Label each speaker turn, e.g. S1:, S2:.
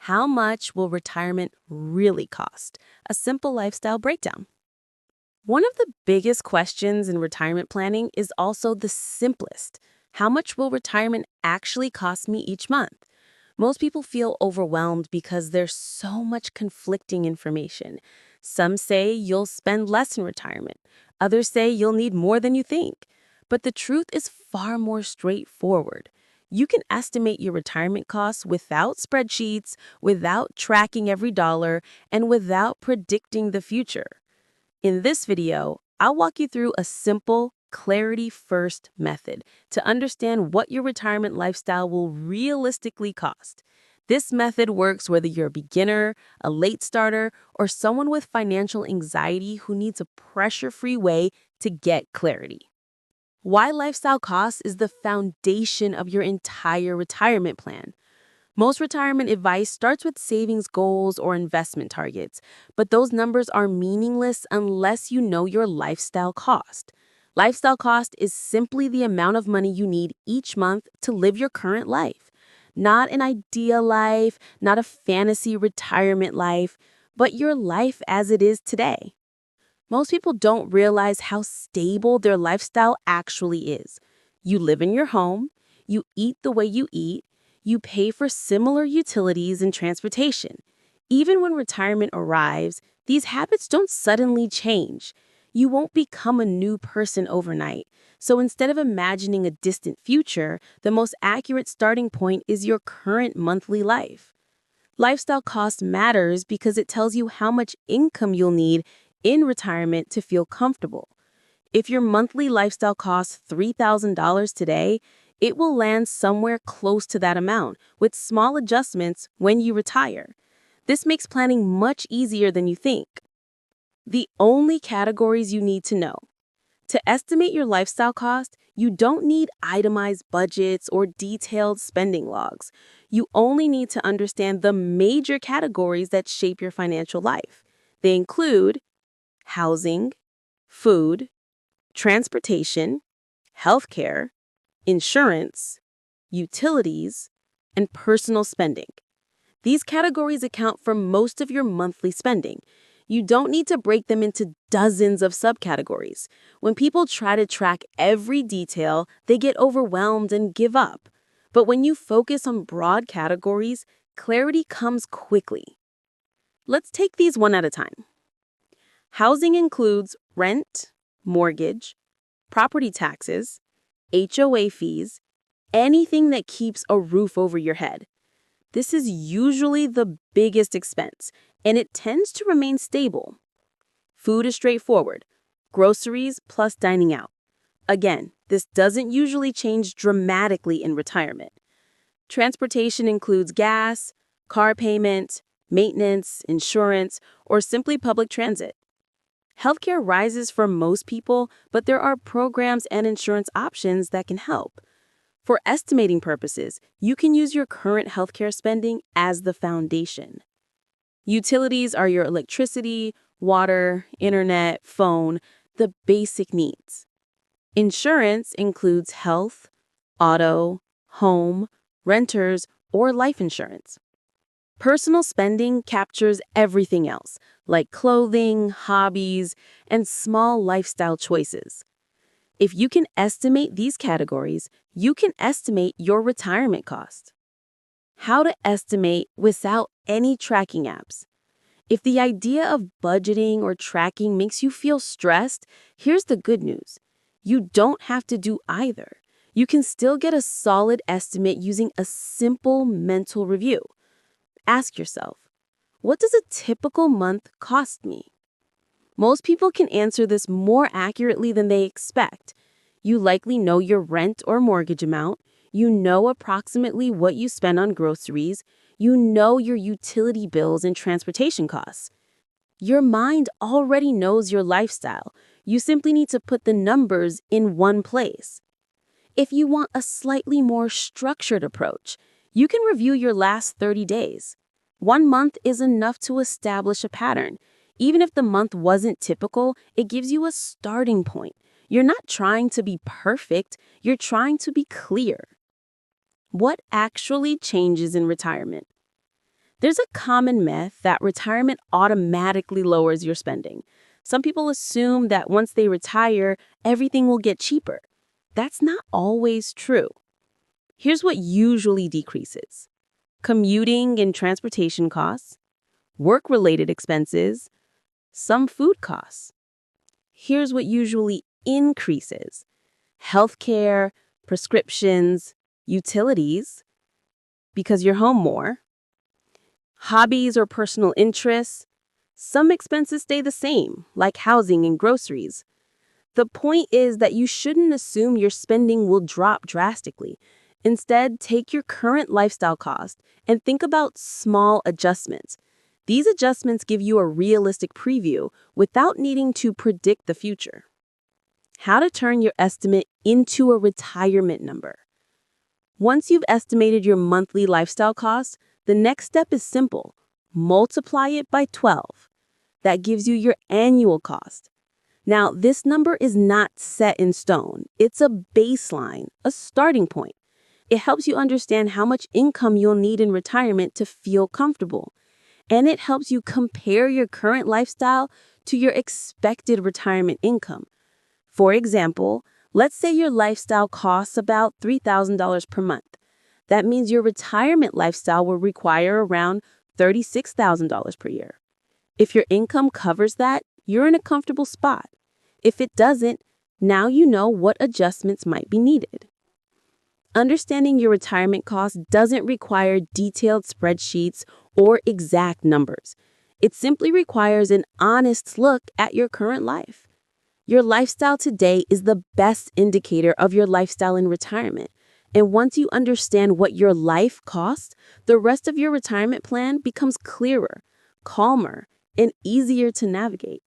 S1: How much will retirement really cost? A simple lifestyle breakdown. One of the biggest questions in retirement planning is also the simplest. How much will retirement actually cost me each month? Most people feel overwhelmed because there's so much conflicting information. Some say you'll spend less in retirement. Others say you'll need more than you think. But the truth is far more straightforward. You can estimate your retirement costs without spreadsheets, without tracking every dollar, and without predicting the future. In this video, I'll walk you through a simple, clarity-first method to understand what your retirement lifestyle will realistically cost. This method works whether you're a beginner, a late starter, or someone with financial anxiety who needs a pressure-free way to get clarity. Why lifestyle costs is the foundation of your entire retirement plan. Most retirement advice starts with savings goals or investment targets, but those numbers are meaningless unless you know your lifestyle cost. Lifestyle cost is simply the amount of money you need each month to live your current life. Not an ideal life, not a fantasy retirement life, but your life as it is today. Most people don't realize how stable their lifestyle actually is. You live in your home, you eat the way you eat, you pay for similar utilities and transportation. Even when retirement arrives, these habits don't suddenly change. You won't become a new person overnight. So instead of imagining a distant future, the most accurate starting point is your current monthly life. Lifestyle cost matters because it tells you how much income you'll need in retirement to feel comfortable. If your monthly lifestyle costs $3,000 today, it will land somewhere close to that amount with small adjustments when you retire. This makes planning much easier than you think. The only categories you need to know. To estimate your lifestyle cost, you don't need itemized budgets or detailed spending logs. You only need to understand the major categories that shape your financial life. They include housing, food, transportation, healthcare, insurance, utilities, and personal spending. These categories account for most of your monthly spending. You don't need to break them into dozens of subcategories. When people try to track every detail, they get overwhelmed and give up. But when you focus on broad categories, clarity comes quickly. Let's take these one at a time. Housing includes rent, mortgage, property taxes, HOA fees, anything that keeps a roof over your head. This is usually the biggest expense, and it tends to remain stable. Food is straightforward, groceries plus dining out. Again, this doesn't usually change dramatically in retirement. Transportation includes gas, car payment, maintenance, insurance, or simply public transit. Healthcare rises for most people, but there are programs and insurance options that can help. For estimating purposes, you can use your current healthcare spending as the foundation. Utilities are your electricity, water, internet, phone, the basic needs. Insurance includes health, auto, home, renters, or life insurance. Personal spending captures everything else, like clothing, hobbies, and small lifestyle choices. If you can estimate these categories, you can estimate your retirement cost. How to estimate without any tracking apps. If the idea of budgeting or tracking makes you feel stressed, here's the good news. You don't have to do either. You can still get a solid estimate using a simple mental review. Ask yourself, what does a typical month cost me? Most people can answer this more accurately than they expect. You likely know your rent or mortgage amount. You know approximately what you spend on groceries. You know your utility bills and transportation costs. Your mind already knows your lifestyle. You simply need to put the numbers in one place. If you want a slightly more structured approach, you can review your last 30 days. 1 month is enough to establish a pattern. Even if the month wasn't typical, it gives you a starting point. You're not trying to be perfect, you're trying to be clear. What actually changes in retirement? There's a common myth that retirement automatically lowers your spending. Some people assume that once they retire, everything will get cheaper. That's not always true. Here's what usually decreases: commuting and transportation costs, work-related expenses, some food costs. Here's what usually increases: healthcare, prescriptions, utilities, because you're home more, hobbies or personal interests. Some expenses stay the same, like housing and groceries. The point is that you shouldn't assume your spending will drop drastically. Instead, take your current lifestyle cost and think about small adjustments. These adjustments give you a realistic preview without needing to predict the future. How to turn your estimate into a retirement number. Once you've estimated your monthly lifestyle cost, the next step is simple: multiply it by 12. That gives you your annual cost. Now, this number is not set in stone. It's a baseline, a starting point. It helps you understand how much income you'll need in retirement to feel comfortable. And it helps you compare your current lifestyle to your expected retirement income. For example, let's say your lifestyle costs about $3,000 per month. That means your retirement lifestyle will require around $36,000 per year. If your income covers that, you're in a comfortable spot. If it doesn't, now you know what adjustments might be needed. Understanding your retirement costs doesn't require detailed spreadsheets or exact numbers. It simply requires an honest look at your current life. Your lifestyle today is the best indicator of your lifestyle in retirement. And once you understand what your life costs, the rest of your retirement plan becomes clearer, calmer, and easier to navigate.